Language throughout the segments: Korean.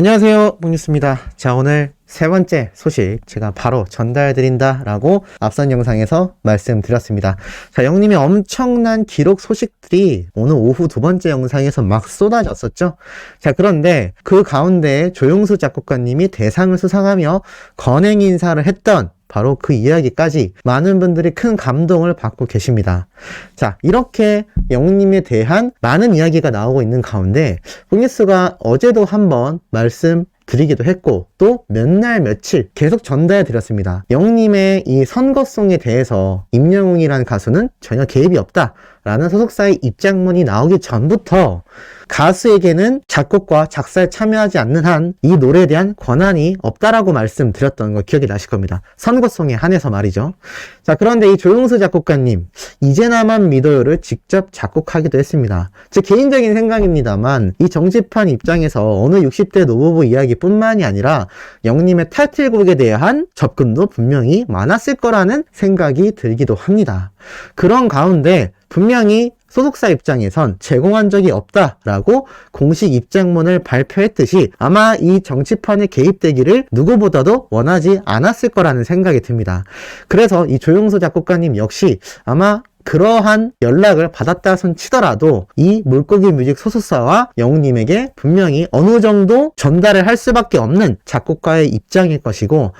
안녕하세요, 뽕뉴스입니다. 자, 오늘 세 번째 소식 제가 바로 전달드린다 라고 앞선 영상에서 말씀드렸습니다. 자, 영님의 엄청난 기록 소식들이 오늘 오후 두 번째 영상에서 막 쏟아졌었죠. 자, 그런데 그 가운데 조용수 작곡가님이 대상을 수상하며 건행 인사를 했던 바로 그 이야기까지 많은 분들이 큰 감동을 받고 계십니다. 자, 이렇게 영님에 대한 많은 이야기가 나오고 있는 가운데 뽕뉴스가 어제도 한번 말씀드리기도 했고 또 몇 날 며칠 계속 전달해 드렸습니다. 영님의 이 선거송에 대해서 임영웅이라는 가수는 전혀 개입이 없다 라는 소속사의 입장문이 나오기 전부터 가수에게는 작곡과 작사에 참여하지 않는 한 이 노래에 대한 권한이 없다라고 말씀드렸던 거 기억이 나실 겁니다. 선거송에 한해서 말이죠. 자, 그런데 이 조용수 작곡가님 이제 나만 믿어요를 직접 작곡하기도 했습니다. 제 개인적인 생각입니다만 이 정치판 입장에서 어느 60대 노부부 이야기뿐만이 아니라 영님의 타이틀곡에 대한 접근도 분명히 많았을 거라는 생각이 들기도 합니다. 그런 가운데 분명히 소속사 입장에선 제공한 적이 없다라고 공식 입장문을 발표했듯이 아마 이 정치판에 개입되기를 누구보다도 원하지 않았을 거라는 생각이 듭니다. 그래서 이 조용수 작곡가님 역시 아마 그러한 연락을 받았다 손 치더라도 이 물고기 뮤직 소속사와 영웅님에게 분명히 어느 정도 전달을 할 수밖에 없는 작곡가의 입장일 것이고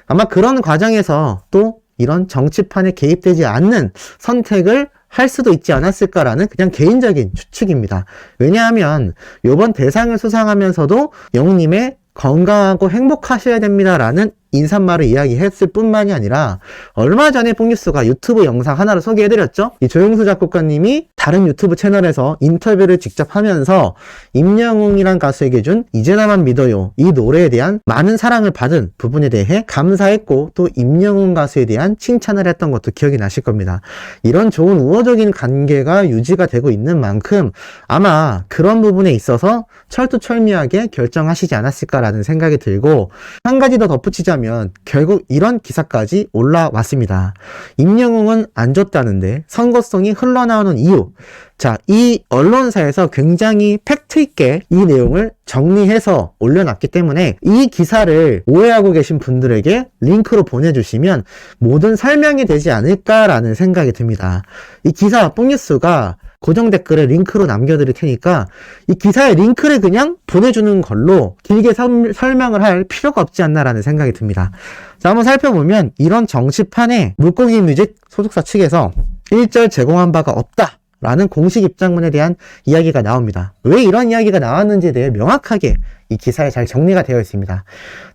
아마 그런 과정에서 또 이런 정치판에 개입되지 않는 선택을 할 수도 있지 않았을까라는 그냥 개인적인 추측입니다. 왜냐하면 이번 대상을 수상하면서도 영웅님의 건강하고 행복하셔야 됩니다라는 인사말을 이야기했을 뿐만이 아니라 얼마 전에 뽕뉴스가 유튜브 영상 하나를 소개해드렸죠. 이 조용수 작곡가님이 다른 유튜브 채널에서 인터뷰를 직접 하면서 임영웅이란 가수에게 준 이제 나만 믿어요 이 노래에 대한 많은 사랑을 받은 부분에 대해 감사했고 또 임영웅 가수에 대한 칭찬을 했던 것도 기억이 나실 겁니다. 이런 좋은 우호적인 관계가 유지가 되고 있는 만큼 아마 그런 부분에 있어서 철두철미하게 결정하시지 않았을까라는 생각이 들고 한 가지 더 덧붙이자면 결국 이런 기사까지 올라왔습니다. 임영웅은 안 줬다는데 선거송이 흘러나오는 이유. 자, 이 언론사에서 굉장히 팩트 있게 이 내용을 정리해서 올려놨기 때문에 이 기사를 오해하고 계신 분들에게 링크로 보내주시면 모든 설명이 되지 않을까라는 생각이 듭니다. 이 기사 뽕뉴스가 고정 댓글에 링크로 남겨드릴 테니까 이 기사의 링크를 그냥 보내주는 걸로 길게 설명을 할 필요가 없지 않나라는 생각이 듭니다. 자, 한번 살펴보면 이런 정치판에 물고기 뮤직 소속사 측에서 일절 제공한 바가 없다 라는 공식 입장문에 대한 이야기가 나옵니다. 왜 이런 이야기가 나왔는지에 대해 명확하게 이 기사에 잘 정리가 되어 있습니다.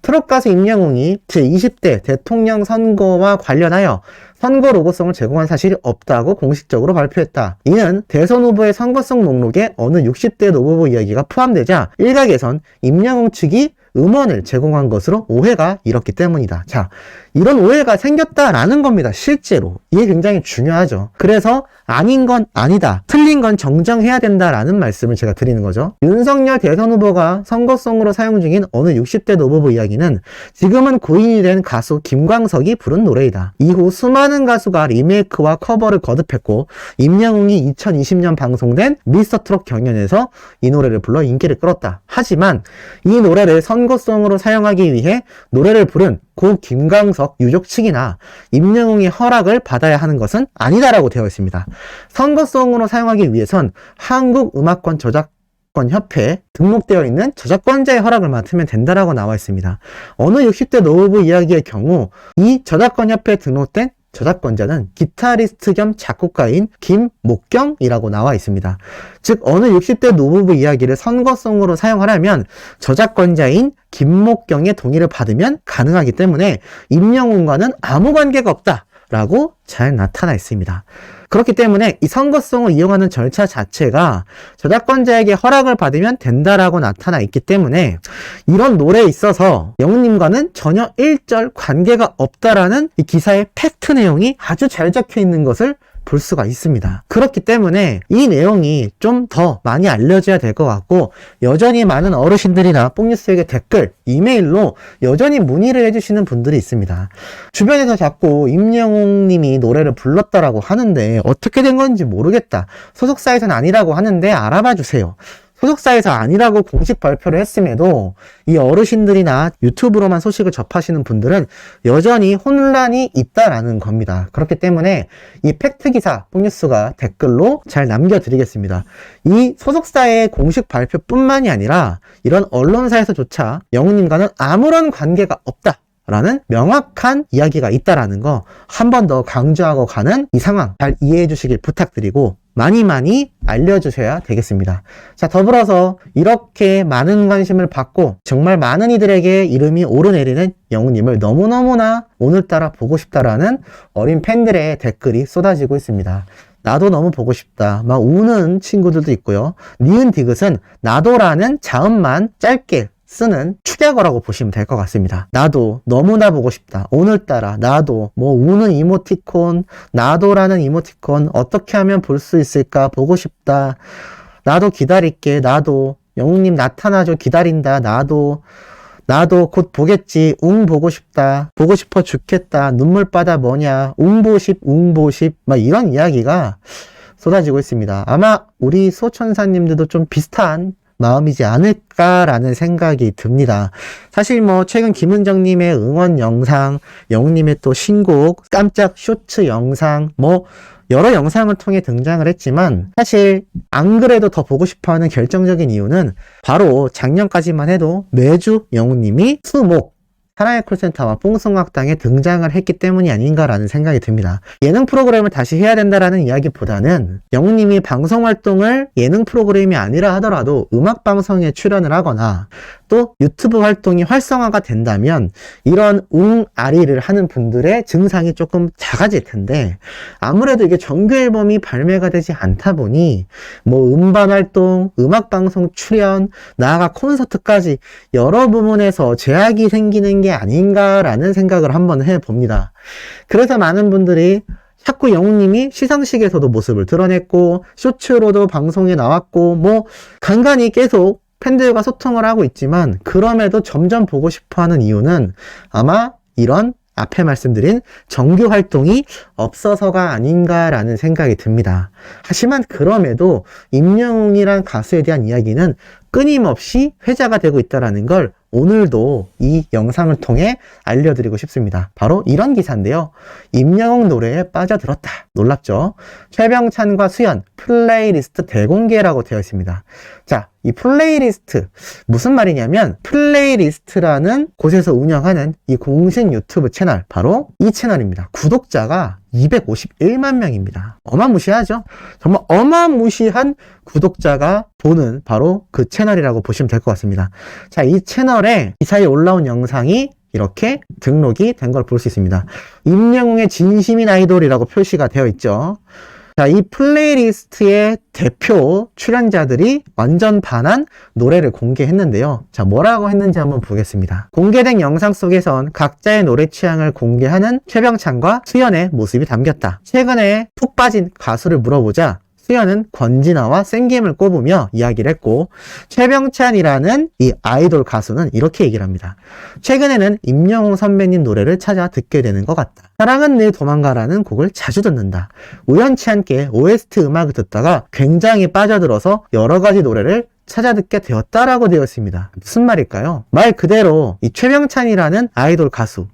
트롯 가수 임영웅이 제20대 대통령 선거와 관련하여 선거 로고송을 제공한 사실이 없다고 공식적으로 발표했다. 이는 대선 후보의 선거송 목록에 어느 60대 노부부 이야기가 포함되자 일각에선 임영웅 측이 음원을 제공한 것으로 오해가 일었기 때문이다. 자, 이런 오해가 생겼다라는 겁니다. 실제로. 이게 굉장히 중요하죠. 그래서 아닌 건 아니다. 틀린 건 정정해야 된다라는 말씀을 제가 드리는 거죠. 윤석열 대선 후보가 선거송으로 사용 중인 어느 60대 노부부 이야기는 지금은 고인이 된 가수 김광석이 부른 노래이다. 이후 수많은 가수가 리메이크와 커버를 거듭했고 임영웅이 2020년 방송된 미스터트롯 경연에서 이 노래를 불러 인기를 끌었다. 하지만 이 노래를 선거송으로 사용하기 위해 노래를 부른 고 김광석 유족 측이나 임영웅의 허락을 받아야 하는 것은 아니다라고 되어 있습니다. 선거송으로 사용하기 위해선 한국음악권 저작권 협회에 등록되어 있는 저작권자의 허락을 맡으면 된다라고 나와 있습니다. 어느 60대 노부부 이야기의 경우 이 저작권 협회에 등록된 저작권자는 기타리스트 겸 작곡가인 김목경이라고 나와 있습니다. 즉 어느 60대 노부부 이야기를 선거송으로 사용하려면 저작권자인 김목경의 동의를 받으면 가능하기 때문에 임영웅과는 아무 관계가 없다라고 잘 나타나 있습니다. 그렇기 때문에 이 선거송을 이용하는 절차 자체가 저작권자에게 허락을 받으면 된다라고 나타나 있기 때문에 이런 노래에 있어서 영웅님과는 전혀 일절 관계가 없다라는 이 기사의 팩트 내용이 아주 잘 적혀 있는 것을 볼 수가 있습니다. 그렇기 때문에 이 내용이 좀 더 많이 알려져야 될 것 같고 여전히 많은 어르신들이나 뽕뉴스에게 댓글, 이메일로 여전히 문의를 해주시는 분들이 있습니다. 주변에서 자꾸 임영웅 님이 노래를 불렀다라고 하는데 어떻게 된 건지 모르겠다. 소속사에서는 아니라고 하는데 알아봐 주세요. 소속사에서 아니라고 공식 발표를 했음에도 이 어르신들이나 유튜브로만 소식을 접하시는 분들은 여전히 혼란이 있다라는 겁니다. 그렇기 때문에 이 팩트기사 뽕뉴스가 댓글로 잘 남겨드리겠습니다. 이 소속사의 공식 발표뿐만이 아니라 이런 언론사에서조차 영웅님과는 아무런 관계가 없다 라는 명확한 이야기가 있다라는 거 한 번 더 강조하고 가는 이 상황 잘 이해해 주시길 부탁드리고 많이 알려주셔야 되겠습니다. 자, 더불어서 이렇게 많은 관심을 받고 정말 많은 이들에게 이름이 오르내리는 영웅님을 너무너무나 오늘따라 보고 싶다라는 어린 팬들의 댓글이 쏟아지고 있습니다. 나도 너무 보고 싶다. 막 우는 친구들도 있고요. 니은 디귿은 나도라는 자음만 짧게 쓰는 축약어라고 보시면 될 것 같습니다. 나도 너무나 보고 싶다. 오늘따라 나도 뭐 우는 이모티콘, 나도라는 이모티콘 어떻게 하면 볼 수 있을까 보고 싶다. 나도 기다릴게. 나도 영웅님 나타나줘 기다린다. 나도 곧 보겠지. 보고 싶다. 보고 싶어 죽겠다. 눈물바다 뭐냐. 웅보십 막 이런 이야기가 쏟아지고 있습니다. 아마 우리 소천사님들도 좀 비슷한 마음이지 않을까라는 생각이 듭니다. 사실 뭐 최근 김은정님의 응원 영상, 영웅님의 또 신곡, 깜짝 쇼츠 영상, 뭐 여러 영상을 통해 등장을 했지만 사실 안 그래도 더 보고 싶어하는 결정적인 이유는 바로 작년까지만 해도 매주 영웅님이 수목 사랑의 콜센터와 뽕숭악당에 등장을 했기 때문이 아닌가라는 생각이 듭니다. 예능 프로그램을 다시 해야 된다라는 이야기보다는 영웅님이 방송 활동을 예능 프로그램이 아니라 하더라도 음악 방송에 출연을 하거나 또 유튜브 활동이 활성화가 된다면 이런 웅아리를 하는 분들의 증상이 조금 작아질 텐데 아무래도 이게 정규 앨범이 발매가 되지 않다 보니 뭐 음반 활동, 음악 방송 출연, 나아가 콘서트까지 여러 부분에서 제약이 생기는 게 아닌가라는 생각을 한번 해봅니다. 그래서 많은 분들이 자꾸 영웅님이 시상식에서도 모습을 드러냈고 쇼츠로도 방송에 나왔고 뭐 간간히 계속 팬들과 소통을 하고 있지만 그럼에도 점점 보고 싶어하는 이유는 아마 이런 앞에 말씀드린 정규 활동이 없어서가 아닌가라는 생각이 듭니다. 하지만 그럼에도 임영웅이란 가수에 대한 이야기는 끊임없이 회자가 되고 있다는 걸 오늘도 이 영상을 통해 알려드리고 싶습니다. 바로 이런 기사인데요. 임영웅 노래에 빠져들었다. 놀랍죠? 최병찬과 수연 플레이리스트 대공개라고 되어 있습니다. 자, 이 플레이리스트 무슨 말이냐면 플레이리스트라는 곳에서 운영하는 이 공식 유튜브 채널 바로 이 채널입니다. 구독자가 251만 명입니다. 어마무시하죠? 정말 어마무시한 구독자가 보는 바로 그 채널이라고 보시면 될 것 같습니다. 자, 이 채널에 이 사이에 올라온 영상이 이렇게 등록이 된 걸 볼 수 있습니다. 임영웅의 진심인 아이돌이라고 표시가 되어 있죠. 자, 이 플레이리스트의 대표 출연자들이 완전 반한 노래를 공개했는데요. 자, 뭐라고 했는지 한번 보겠습니다. 공개된 영상 속에선 각자의 노래 취향을 공개하는 최병찬과 수연의 모습이 담겼다. 최근에 푹 빠진 가수를 물어보자 수연은 권진아와 생김을 꼽으며 이야기를 했고 최병찬이라는 이 아이돌 가수는 이렇게 얘기를 합니다. 최근에는 임영웅 선배님 노래를 찾아 듣게 되는 것 같다. 사랑은 늘 도망가라는 곡을 자주 듣는다. 우연치 않게 OST 음악을 듣다가 굉장히 빠져들어서 여러 가지 노래를 찾아 듣게 되었다라고 되어 있습니다. 무슨 말일까요? 말 그대로 이 최병찬이라는 아이돌 가수,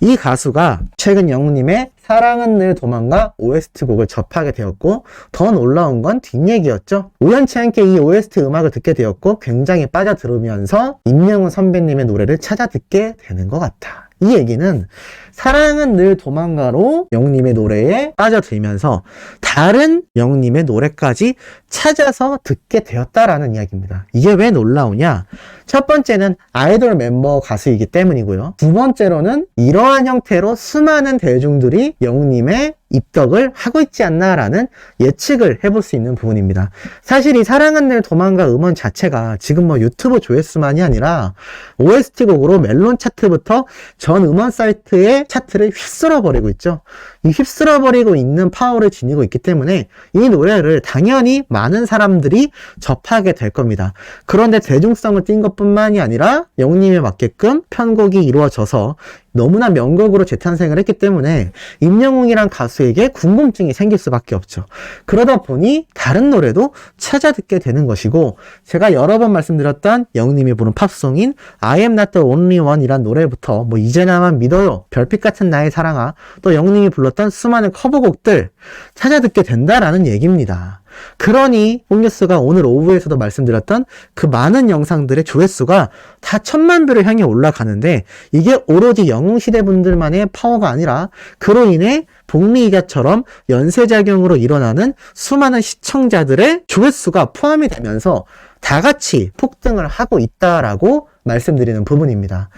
이 가수가 최근 영웅님의 사랑은 늘 도망가 OST 곡을 접하게 되었고 더 놀라운 건 뒷얘기였죠. 우연치 않게 이 OST 음악을 듣게 되었고 굉장히 빠져들으면서 임영웅 선배님의 노래를 찾아 듣게 되는 것 같다. 이 얘기는 사랑은 늘 도망가로 영웅님의 노래에 빠져들면서 다른 영웅님의 노래까지 찾아서 듣게 되었다라는 이야기입니다. 이게 왜 놀라우냐? 첫 번째는 아이돌 멤버 가수이기 때문이고요. 두 번째로는 이러한 형태로 수많은 대중들이 영웅님의 입덕을 하고 있지 않나라는 예측을 해볼 수 있는 부분입니다. 사실 이 사랑은 늘 도망가 음원 자체가 지금 뭐 유튜브 조회수만이 아니라 OST 곡으로 멜론 차트부터 전 음원 사이트의 차트를 휩쓸어버리고 있죠. 이 휩쓸어버리고 있는 파워를 지니고 있기 때문에 이 노래를 당연히 많은 사람들이 접하게 될 겁니다. 그런데 대중성을 띈 것뿐만이 아니라 영웅님에 맞게끔 편곡이 이루어져서 너무나 명곡으로 재탄생을 했기 때문에 임영웅이란 가수에게 궁금증이 생길 수밖에 없죠. 그러다 보니 다른 노래도 찾아 듣게 되는 것이고, 제가 여러 번 말씀드렸던 영님이 부른 팝송인 I am not the only one 이란 노래부터 뭐 이제 나만 믿어요, 별빛 같은 나의 사랑아, 또 영님이 불렀던 수많은 커버곡들 찾아 듣게 된다라는 얘기입니다. 그러니 홈뉴스가 오늘 오후에서도 말씀드렸던 그 많은 영상들의 조회수가 다 1000만 뷰를 향해 올라가는데, 이게 오로지 영웅시대 분들만의 파워가 아니라 그로 인해 복리이가처럼 연쇄작용으로 일어나는 수많은 시청자들의 조회수가 포함이 되면서 다 같이 폭등을 하고 있다라고 말씀드리는 부분입니다.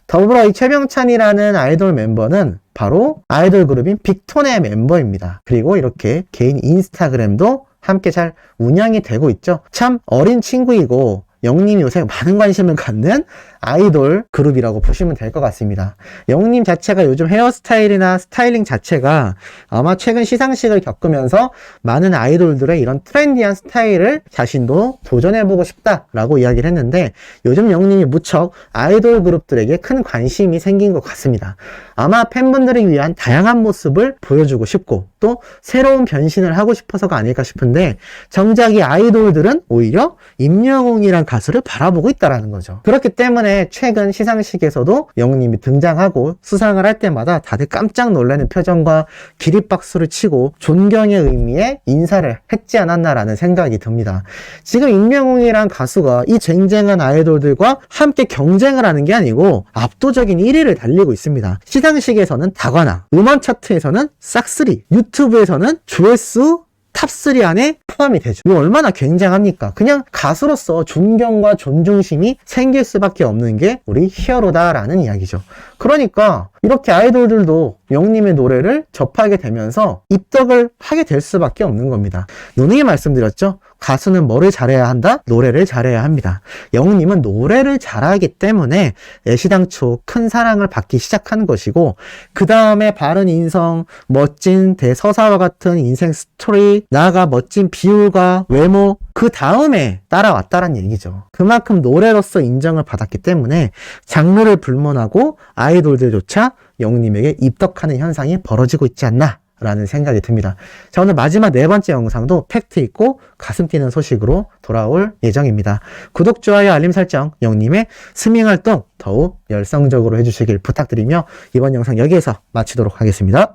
더불어 이 최병찬이라는 아이돌 멤버는 바로 아이돌 그룹인 빅톤의 멤버입니다. 그리고 이렇게 개인 인스타그램도 함께 잘 운영이 되고 있죠. 참 어린 친구이고 영님이 요새 많은 관심을 갖는 아이돌 그룹이라고 보시면 될 것 같습니다. 영님 자체가 요즘 헤어스타일이나 스타일링 자체가 아마 최근 시상식을 겪으면서 많은 아이돌들의 이런 트렌디한 스타일을 자신도 도전해보고 싶다라고 이야기를 했는데, 요즘 영님이 무척 아이돌 그룹들에게 큰 관심이 생긴 것 같습니다. 아마 팬분들을 위한 다양한 모습을 보여주고 싶고 또 새로운 변신을 하고 싶어서가 아닐까 싶은데, 정작 이 아이돌들은 오히려 임영웅이란 가수를 바라보고 있다는 거죠. 그렇기 때문에 최근 시상식에서도 영웅님이 등장하고 수상을 할 때마다 다들 깜짝 놀라는 표정과 기립박수를 치고 존경의 의미의 인사를 했지 않았나라는 생각이 듭니다. 지금 임영웅이란 가수가 이 쟁쟁한 아이돌들과 함께 경쟁을 하는 게 아니고 압도적인 1위를 달리고 있습니다. 시상식에서는 다관왕, 음원 차트에서는 싹쓸이, 유튜브에서는 조회수 탑3 안에 포함이 되죠. 이거 얼마나 굉장합니까? 그냥 가수로서 존경과 존중심이 생길 수밖에 없는 게 우리 히어로다라는 이야기죠. 그러니까 이렇게 아이돌들도 영님의 노래를 접하게 되면서 입덕을 하게 될 수밖에 없는 겁니다. 누누이 말씀드렸죠. 가수는 뭐를 잘해야 한다? 노래를 잘해야 합니다. 영님은 노래를 잘하기 때문에 애시당초 큰 사랑을 받기 시작한 것이고, 그 다음에 바른 인성, 멋진 대서사와 같은 인생 스토리, 나아가 멋진 비율과 외모, 그 다음에 따라왔다는 얘기죠. 그만큼 노래로서 인정을 받았기 때문에 장르를 불문하고 아이돌들조차 영님에게 입덕하는 현상이 벌어지고 있지 않나 라는 생각이 듭니다. 자, 오늘 마지막 4번째 영상도 팩트 있고 가슴 뛰는 소식으로 돌아올 예정입니다. 구독, 좋아요, 알림 설정, 영님의 스밍 활동 더욱 열성적으로 해주시길 부탁드리며 이번 영상 여기에서 마치도록 하겠습니다.